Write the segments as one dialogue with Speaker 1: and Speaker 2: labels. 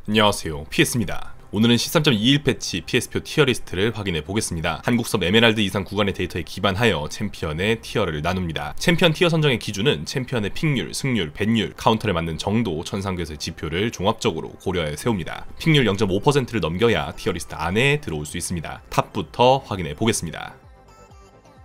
Speaker 1: 안녕하세요, PS입니다. 오늘은 13.21 패치 PS표 티어리스트를 확인해 보겠습니다. 한국섭 에메랄드 이상 구간의 데이터에 기반하여 챔피언의 티어를 나눕니다. 챔피언 티어 선정의 기준은 챔피언의 픽률, 승률, 뱃률, 카운터를 맞는 정도, 천상교수의 지표를 종합적으로 고려해 세웁니다. 픽률 0.5%를 넘겨야 티어리스트 안에 들어올 수 있습니다. 탑부터 확인해 보겠습니다.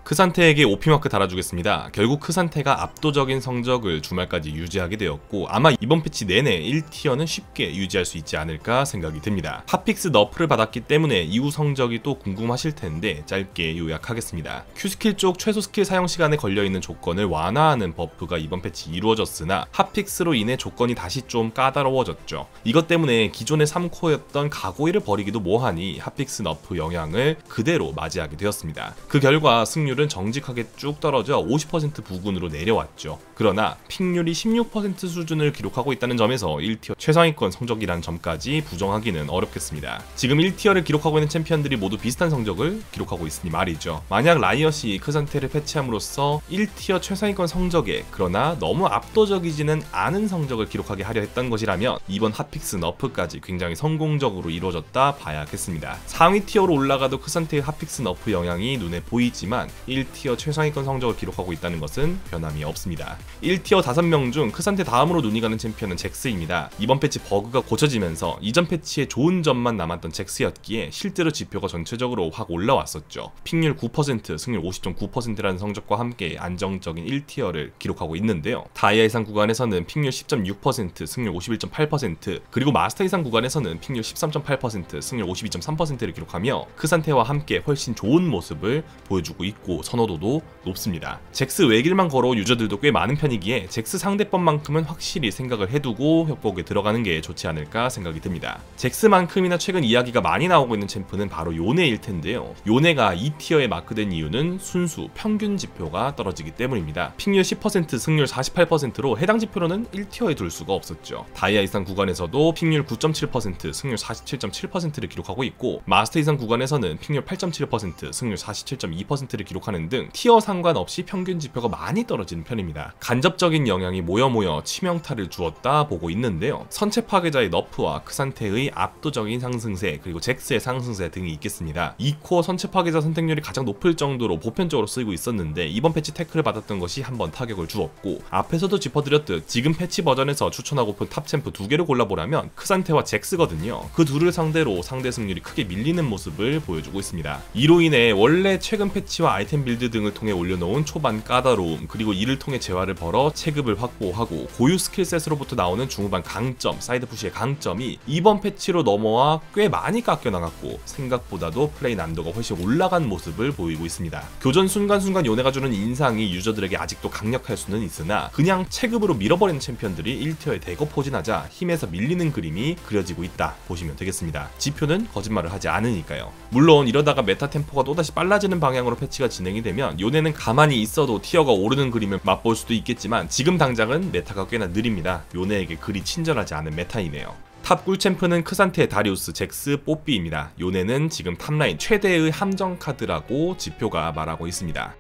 Speaker 1: 크산테에게 OP마크 달아주겠습니다. 결국 크산테가 압도적인 성적을 주말까지 유지하게 되었고 아마 이번 패치 내내 1티어는 쉽게 유지할 수 있지 않을까 생각이 듭니다. 핫픽스 너프를 받았기 때문에 이후 성적이 또 궁금하실 텐데 짧게 요약하겠습니다. Q스킬 쪽 최소 스킬 사용 시간에 걸려있는 조건을 완화하는 버프가 이번 패치 이루어졌으나 핫픽스로 인해 조건이 다시 좀 까다로워졌죠. 이것 때문에 기존의 3코어였던 가고이를 버리기도 뭐하니 핫픽스 너프 영향을 그대로 맞이하게 되었습니다. 그 결과 승률은 정직하게 쭉 떨어져 50% 부근으로 내려왔죠. 그러나 픽률이 16% 수준을 기록하고 있다는 점에서 1티어 최상위권 성적이라는 점까지 부정하기는 어렵겠습니다. 지금 1티어를 기록하고 있는 챔피언들이 모두 비슷한 성적을 기록하고 있으니 말이죠. 만약 라이엇이 크산테를 패치함으로써 1티어 최상위권 성적에 그러나 너무 압도적이지는 않은 성적을 기록하게 하려 했던 것이라면 이번 핫픽스 너프까지 굉장히 성공적으로 이루어졌다 봐야겠습니다. 상위 티어로 올라가도 크산테의 핫픽스 너프 영향이 눈에 보이지만 1티어 최상위권 성적을 기록하고 있다는 것은 변함이 없습니다. 1티어 5명 중 크산테 다음으로 눈이 가는 챔피언은 잭스입니다. 이번 패치 버그가 고쳐지면서 이전 패치에 좋은 점만 남았던 잭스였기에 실제로 지표가 전체적으로 확 올라왔었죠. 픽률 9%, 승률 50.9%라는 성적과 함께 안정적인 1티어를 기록하고 있는데요. 다이아 이상 구간에서는 픽률 10.6%, 승률 51.8%, 그리고 마스터 이상 구간에서는 픽률 13.8%, 승률 52.3%를 기록하며 크산테와 함께 훨씬 좋은 모습을 보여주고 있고 선호도도 높습니다. 잭스 외길만 걸어온 유저들도 꽤 많은 편이기에 잭스 상대법만큼은 확실히 생각을 해두고 협곡에 들어가는 게 좋지 않을까 생각이 듭니다. 잭스만큼이나 최근 이야기가 많이 나오고 있는 챔프는 바로 요네일 텐데요. 요네가 2티어에 마크된 이유는 순수 평균 지표가 떨어지기 때문입니다. 픽률 10%, 승률 48%로 해당 지표로는 1티어에 둘 수가 없었죠. 다이아 이상 구간에서도 픽률 9.7%, 승률 47.7%를 기록하고 있고 마스터 이상 구간에서는 픽률 8.7%, 승률 47.2%를 기록하는 등 티어 상관없이 평균 지표가 많이 떨어지는 편입니다. 간접적인 영향이 모여 치명타를 주었다 보고 있는데요. 선체 파괴자의 너프와 크산테의 압도적인 상승세 그리고 잭스의 상승세 등이 있겠습니다. 2코어 선체 파괴자 선택률이 가장 높을 정도로 보편적으로 쓰이고 있었는데 이번 패치 태클을 받았던 것이 한번 타격을 주었고 앞에서도 짚어드렸듯 지금 패치 버전에서 추천하고픈 탑 챔프 2개를 골라보라면 크산테와 잭스거든요. 그 둘을 상대로 상대 승률이 크게 밀리는 모습을 보여주고 있습니다. 이로 인해 원래 최근 패치와 아이템 빌드 등을 통해 올려놓은 초반 까다로움 그리고 이를 통해 재화를 벌어 체급을 확보하고 고유 스킬셋으로부터 나오는 중후반 강점, 사이드 푸시의 강점이 이번 패치로 넘어와 꽤 많이 깎여 나갔고 생각보다도 플레이 난도가 훨씬 올라간 모습을 보이고 있습니다. 교전 순간순간 요네가 주는 인상이 유저들에게 아직도 강력할 수는 있으나 그냥 체급으로 밀어버리는 챔피언들이 1티어에 대거 포진하자 힘에서 밀리는 그림이 그려지고 있다 보시면 되겠습니다. 지표는 거짓말을 하지 않으니까요. 물론 이러다가 메타 템포가 또다시 빨라지는 방향으로 패치가 진행이 되면 요네는 가만히 있어도 티어가 오르는 그림을 맛볼 수도 있겠지만 지금 당장은 메타가 꽤나 느립니다. 요네에게 그리 친절하지 않은 메타이네요. 탑 꿀챔프는 크산테, 다리우스, 잭스, 뽀삐입니다. 요네는 지금 탑라인 최대의 함정 카드라고 지표가 말하고 있습니다.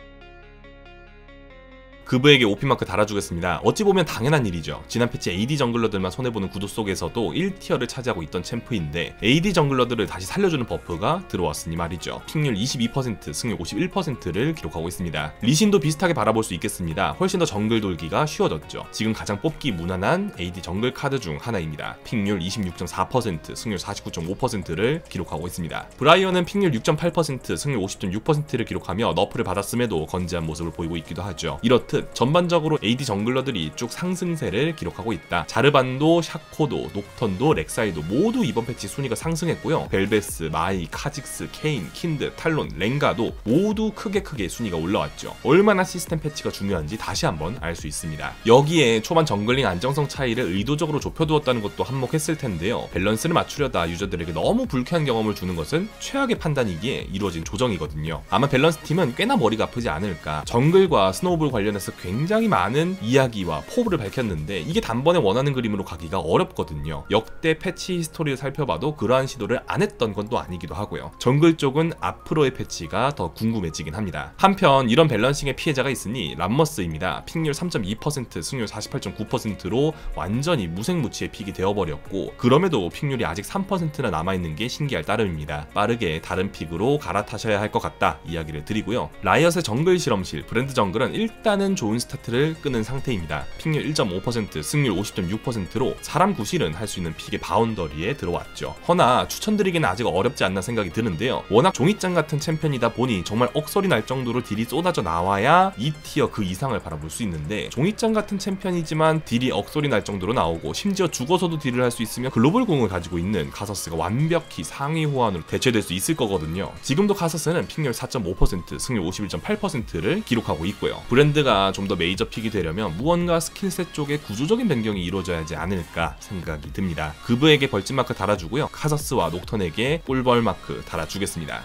Speaker 1: 그브에게 OP마크 달아주겠습니다. 어찌 보면 당연한 일이죠. 지난 패치 AD 정글러들만 손해보는 구도 속에서도 1티어를 차지하고 있던 챔프인데 AD 정글러들을 다시 살려주는 버프가 들어왔으니 말이죠. 픽률 22%, 승률 51%를 기록하고 있습니다. 리신도 비슷하게 바라볼 수 있겠습니다. 훨씬 더 정글 돌기가 쉬워졌죠. 지금 가장 뽑기 무난한 AD 정글 카드 중 하나입니다. 픽률 26.4%, 승률 49.5%를 기록하고 있습니다. 브라이언은 픽률 6.8%, 승률 50.6%를 기록하며 너프를 받았음에도 건재한 모습을 보이고 있기도 하죠. 이렇듯 전반적으로 AD 정글러들이 쭉 상승세를 기록하고 있다. 자르반도, 샤코도, 녹턴도, 렉사이도 모두 이번 패치 순위가 상승했고요. 벨베스, 마이, 카직스, 케인, 킨드, 탈론, 랭가도 모두 크게 순위가 올라왔죠. 얼마나 시스템 패치가 중요한지 다시 한번 알 수 있습니다. 여기에 초반 정글링 안정성 차이를 의도적으로 좁혀두었다는 것도 한몫했을 텐데요. 밸런스를 맞추려다 유저들에게 너무 불쾌한 경험을 주는 것은 최악의 판단이기에 이루어진 조정이거든요. 아마 밸런스 팀은 꽤나 머리가 아프지 않을까. 정글과 스노우볼 관련해서 관련해서 굉장히 많은 이야기와 포부를 밝혔는데 이게 단번에 원하는 그림으로 가기가 어렵거든요. 역대 패치 히스토리를 살펴봐도 그러한 시도를 안 했던 건 또 아니기도 하고요. 정글 쪽은 앞으로의 패치가 더 궁금해지긴 합니다. 한편 이런 밸런싱의 피해자가 있으니 람머스입니다. 픽률 3.2%, 승률 48.9%로 완전히 무색무취의 픽이 되어버렸고, 그럼에도 픽률이 아직 3%나 남아있는 게 신기할 따름입니다. 빠르게 다른 픽으로 갈아타셔야 할 것 같다 이야기를 드리고요. 라이엇의 정글 실험실 브랜드 정글은 일단은 좋은 스타트를 끄는 상태입니다. 픽률 1.5%, 승률 50.6%로 사람 구실은 할 수 있는 픽의 바운더리에 들어왔죠. 허나 추천드리기는 아직 어렵지 않나 생각이 드는데요. 워낙 종이장 같은 챔피언이다 보니 정말 억소리 날 정도로 딜이 쏟아져 나와야 2티어 그 이상을 바라볼 수 있는데, 종이장 같은 챔피언이지만 딜이 억소리 날 정도로 나오고 심지어 죽어서도 딜을 할 수 있으며 글로벌 궁을 가지고 있는 카서스가 완벽히 상위 호환으로 대체될 수 있을 거거든요. 지금도 카서스는 픽률 4.5%, 승률 51.8%를 기록하고 있고요. 브랜드가 좀 더 메이저 픽이 되려면 무언가 스킬셋 쪽에 구조적인 변경이 이루어져야지 않을까 생각이 듭니다. 그브에게 벌집마크 달아주고요. 카서스와 녹턴에게 꿀벌마크 달아주겠습니다.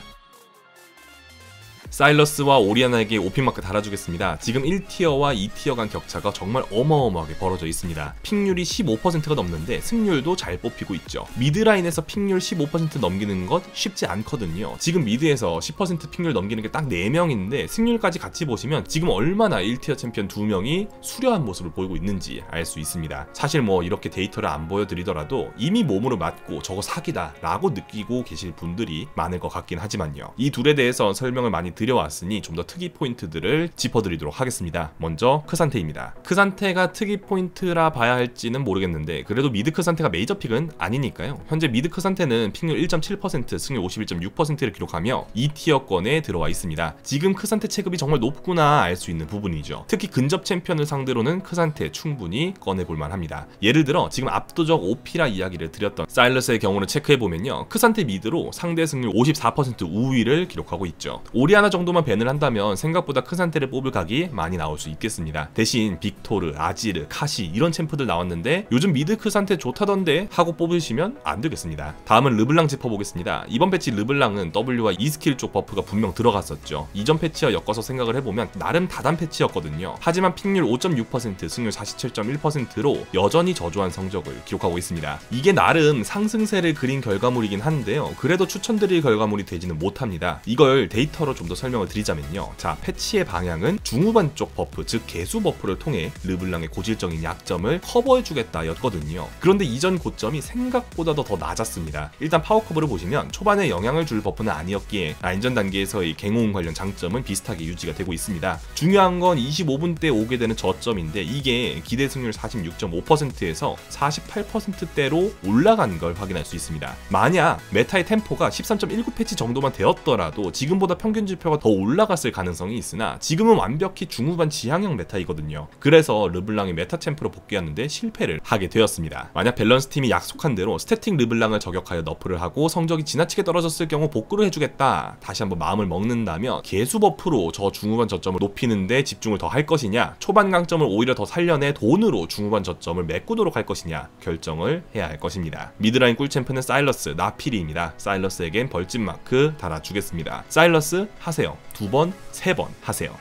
Speaker 1: 사일러스와 오리아나에게 오픽마크 달아주겠습니다. 지금 1티어와 2티어 간 격차가 정말 어마어마하게 벌어져 있습니다. 픽률이 15%가 넘는데 승률도 잘 뽑히고 있죠. 미드라인에서 픽률 15% 넘기는 것 쉽지 않거든요. 지금 미드에서 10% 픽률 넘기는 게 딱 4명인데 승률까지 같이 보시면 지금 얼마나 1티어 챔피언 2명이 수려한 모습을 보이고 있는지 알 수 있습니다. 사실 뭐 이렇게 데이터를 안 보여드리더라도 이미 몸으로 맞고 저거 사기다 라고 느끼고 계실 분들이 많을 것 같긴 하지만요. 이 둘에 대해서 설명을 많이 드려왔으니 좀 더 특이 포인트들을 짚어드리도록 하겠습니다. 먼저 크산테입니다. 크산테가 특이 포인트라 봐야 할지는 모르겠는데 그래도 미드 크산테가 메이저 픽은 아니니까요. 현재 미드 크산테는 픽률 1.7%, 승률 51.6%를 기록하며 2티어권에 들어와 있습니다. 지금 크산테 체급이 정말 높구나 알 수 있는 부분이죠. 특히 근접 챔피언을 상대로는 크산테 충분히 꺼내볼만 합니다. 예를 들어 지금 압도적 OP라 이야기를 드렸던 사일러스의 경우를 체크해보면요. 크산테 미드로 상대 승률 54% 우위를 기록하고 있죠. 오리아나 정도만 밴을 한다면 생각보다 크산테를 뽑을 각이 많이 나올 수 있겠습니다. 대신 빅토르, 아지르, 카시 이런 챔프들 나왔는데 요즘 미드 크산테 좋다던데 하고 뽑으시면 안 되겠습니다. 다음은 르블랑 짚어보겠습니다. 이번 패치 르블랑은 W와 E스킬 쪽 버프가 분명 들어갔었죠. 이전 패치와 엮어서 생각을 해보면 나름 다단 패치였거든요. 하지만 픽률 5.6%, 승률 47.1%로 여전히 저조한 성적을 기록하고 있습니다. 이게 나름 상승세를 그린 결과물이긴 한데요. 그래도 추천드릴 결과물이 되지는 못합니다. 이걸 데이터로 좀 더 설명을 드리자면요. 자, 패치의 방향은 중후반 쪽 버프, 즉 개수 버프를 통해 르블랑의 고질적인 약점을 커버해주겠다 였거든요. 그런데 이전 고점이 생각보다도 더 낮았습니다. 일단 파워커브를 보시면 초반에 영향을 줄 버프는 아니었기에 라인전 단계에서의 갱호응 관련 장점은 비슷하게 유지가 되고 있습니다. 중요한 건 25분 때 오게 되는 저점인데 이게 기대 승률 46.5%에서 48%대로 올라간 걸 확인할 수 있습니다. 만약 메타의 템포가 13.19 패치 정도만 되었더라도 지금보다 평균 지표가 더 올라갔을 가능성이 있으나 지금은 완벽히 중후반 지향형 메타이거든요. 그래서 르블랑이 메타 챔프로 복귀하는데 실패를 하게 되었습니다. 만약 밸런스 팀이 약속한 대로 스태틱 르블랑을 저격하여 너프를 하고 성적이 지나치게 떨어졌을 경우 복구를 해주겠다 다시 한번 마음을 먹는다면 개수 버프로 저 중후반 저점을 높이는데 집중을 더 할 것이냐, 초반 강점을 오히려 더 살려내 돈으로 중후반 저점을 메꾸도록 할 것이냐 결정을 해야 할 것입니다. 미드라인 꿀챔프는 사일러스, 나피리입니다. 사일러스에겐 벌집 마크 달아주겠습니다. 사일러스 하세요. 2번, 3번 하세요.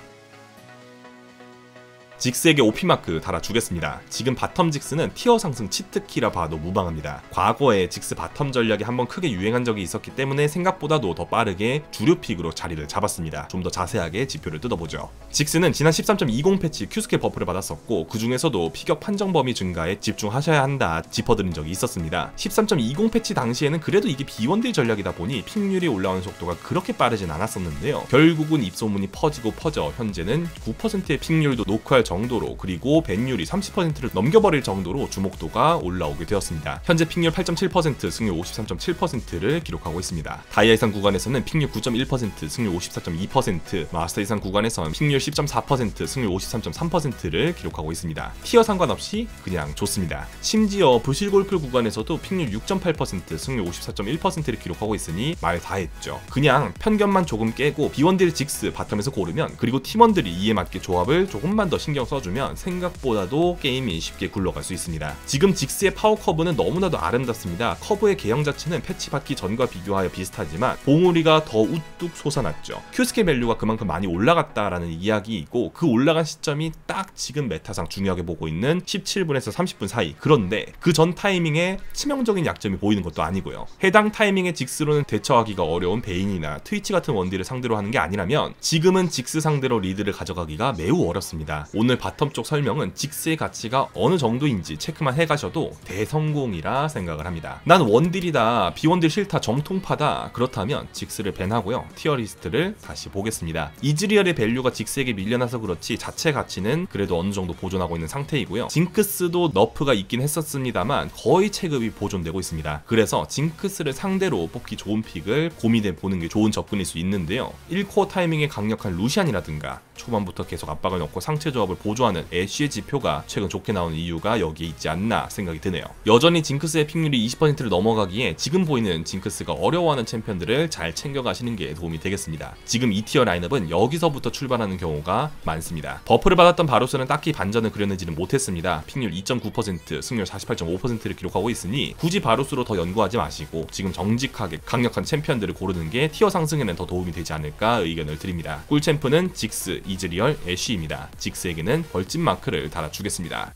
Speaker 1: 직스에게 OP마크 달아주겠습니다. 지금 바텀 직스는 티어 상승 치트키라 봐도 무방합니다. 과거에 직스 바텀 전략이 한번 크게 유행한 적이 있었기 때문에 생각보다도 더 빠르게 주류 픽으로 자리를 잡았습니다. 좀 더 자세하게 지표를 뜯어보죠. 직스는 지난 13.20 패치 Q스킬 버프를 받았었고 그 중에서도 피격 판정 범위 증가에 집중하셔야 한다 짚어드린 적이 있었습니다. 13.20 패치 당시에는 그래도 이게 B1딜 전략이다 보니 픽률이 올라오는 속도가 그렇게 빠르진 않았었는데요. 결국은 입소문이 퍼지고 퍼져 현재는 9%의 픽률도 녹화할 정도로, 그리고 밴율이 30%를 넘겨버릴 정도로 주목도가 올라오게 되었습니다. 현재 픽률 8.7%, 승률 53.7%를 기록하고 있습니다. 다이아 이상 구간에서는 픽률 9.1%, 승률 54.2%, 마스터 이상 구간에서는 픽률 10.4%, 승률 53.3%를 기록하고 있습니다. 티어 상관없이 그냥 좋습니다. 심지어 부실골풀 구간에서도 픽률 6.8%, 승률 54.1%를 기록하고 있으니 말 다 했죠. 그냥 편견만 조금 깨고 B1딜 직스 바텀에서 고르면, 그리고 팀원들이 이에 맞게 조합을 조금만 더 신경 신경 써주면 생각보다도 게임이 쉽게 굴러갈 수 있습니다. 지금 직스의 파워 커브는 너무나도 아름답습니다. 커브의 개형 자체는 패치 받기 전과 비교하여 비슷하지만 봉우리가 더 우뚝 솟아났죠. Q스케일 밸류가 그만큼 많이 올라갔다라는 이야기이고, 그 올라간 시점이 딱 지금 메타상 중요하게 보고 있는 17분에서 30분 사이. 그런데 그 전 타이밍에 치명적인 약점이 보이는 것도 아니고요. 해당 타이밍에 직스로는 대처하기가 어려운 베인이나 트위치 같은 원딜을 상대로 하는 게 아니라면 지금은 직스 상대로 리드를 가져가기가 매우 어렵습니다. 오늘 바텀 쪽 설명은 직스의 가치가 어느 정도인지 체크만 해가셔도 대성공이라 생각을 합니다. 난 원딜이다, 비원딜 싫다, 정통파다, 그렇다면 직스를 밴하고요. 티어리스트를 다시 보겠습니다. 이즈리얼의 밸류가 직스에게 밀려나서 그렇지 자체 가치는 그래도 어느 정도 보존하고 있는 상태이고요. 징크스도 너프가 있긴 했었습니다만 거의 체급이 보존되고 있습니다. 그래서 징크스를 상대로 뽑기 좋은 픽을 고민해 보는 게 좋은 접근일 수 있는데요. 1코어 타이밍에 강력한 루시안이라든가 초반부터 계속 압박을 넣고 상체 조합을 보조하는 애쉬의 지표가 최근 좋게 나오는 이유가 여기에 있지 않나 생각이 드네요. 여전히 징크스의 픽률이 20%를 넘어가기에 지금 보이는 징크스가 어려워하는 챔피언들을 잘 챙겨가시는 게 도움이 되겠습니다. 지금 2티어 라인업은 여기서부터 출발하는 경우가 많습니다. 버프를 받았던 바루스는 딱히 반전을 그려내지는 못했습니다. 픽률 2.9%, 승률 48.5%를 기록하고 있으니 굳이 바루스로 더 연구하지 마시고 지금 정직하게 강력한 챔피언들을 고르는 게 티어 상승에는 더 도움이 되지 않을까 의견을 드립니다. 꿀챔프는 직스, 이즈리얼, 애쉬입니다. 직스에게는 벌집 마크를 달아주겠습니다.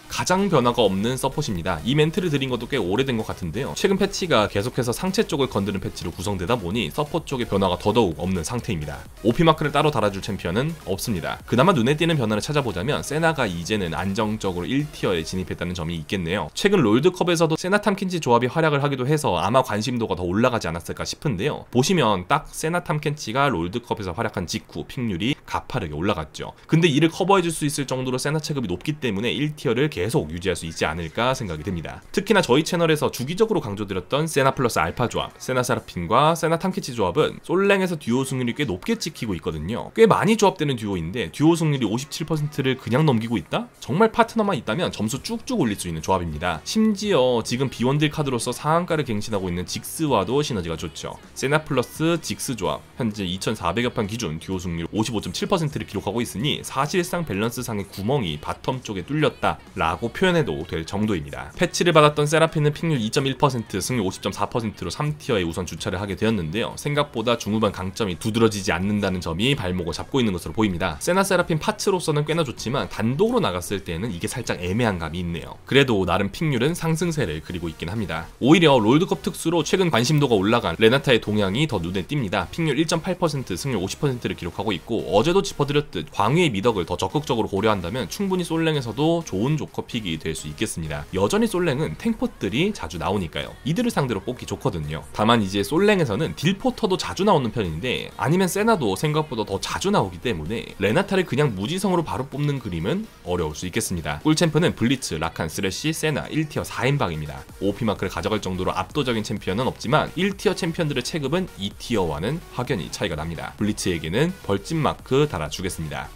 Speaker 1: 가장 변화가 없는 서폿입니다. 이 멘트를 드린 것도 꽤 오래된 것 같은데요. 최근 패치가 계속해서 상체 쪽을 건드는 패치로 구성되다 보니 서폿 쪽의 변화가 더더욱 없는 상태입니다. OP마크를 따로 달아줄 챔피언은 없습니다. 그나마 눈에 띄는 변화를 찾아보자면 세나가 이제는 안정적으로 1티어에 진입했다는 점이 있겠네요. 최근 롤드컵에서도 세나 탐켄치 조합이 활약을 하기도 해서 아마 관심도가 더 올라가지 않았을까 싶은데요. 보시면 딱 세나 탐켄치가 롤드컵에서 활약한 직후 픽률이 가파르게 올라갔죠. 근데 이를 커버해줄 수 있을 정도로 세나 체급이 높기 때문에 1티어를 계속 유지할 수 있지 않을까 생각이 됩니다. 특히나 저희 채널에서 주기적으로 강조드렸던 세나 플러스 알파 조합, 세나 세라핀과 세나 탐키치 조합은 솔랭에서 듀오 승률이 꽤 높게 찍히고 있거든요. 꽤 많이 조합되는 듀오인데 듀오 승률이 57%를 그냥 넘기고 있다? 정말 파트너만 있다면 점수 쭉쭉 올릴 수 있는 조합입니다. 심지어 지금 비원딜 카드로서 상한가를 갱신하고 있는 직스와도 시너지가 좋죠. 세나 플러스 직스 조합, 현재 2400여 판 기준 듀오 승률 55.7%를 기록하고 있으니 사실상 밸런스상의 구멍이 바텀 쪽에 뚫렸다 라고 표현해도 될 정도입니다. 패치를 받았던 세라핀은 픽률 2.1%, 승률 50.4%로 3티어에 우선 주차를 하게 되었는데요. 생각보다 중후반 강점이 두드러지지 않는다는 점이 발목을 잡고 있는 것으로 보입니다. 세나 세라핀 파츠로서는 꽤나 좋지만 단독으로 나갔을 때는 이게 살짝 애매한 감이 있네요. 그래도 나름 픽률은 상승세를 그리고 있긴 합니다. 오히려 롤드컵 특수로 최근 관심도가 올라간 레나타의 동향이 더 눈에 띕니다. 픽률 1.8%, 승률 50%를 기록하고 있고, 어제도 짚어드렸듯 광위의 미덕을 더 적극적으로 고려한다면 충분히 솔랭에서도 좋은 조커 픽이 될 수 있겠습니다. 여전히 솔랭은 탱포들이 자주 나오니까요. 이들을 상대로 뽑기 좋거든요. 다만 이제 솔랭에서는 딜포터도 자주 나오는 편인데, 아니면 세나도 생각보다 더 자주 나오기 때문에 레나타를 그냥 무지성으로 바로 뽑는 그림은 어려울 수 있겠습니다. 꿀챔프는 블리츠, 라칸, 쓰레쉬, 세나 1티어 4인방입니다. OP마크를 가져갈 정도로 압도적인 챔피언은 없지만 1티어 챔피언들의 체급은 2티어와는 확연히 차이가 납니다. 블리츠에게는 벌집 마크 달아주겠습니다.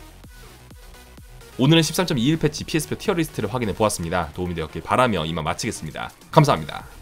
Speaker 1: 오늘은 13.21 패치 PS표 티어리스트를 확인해 보았습니다. 도움이 되었길 바라며 이만 마치겠습니다. 감사합니다.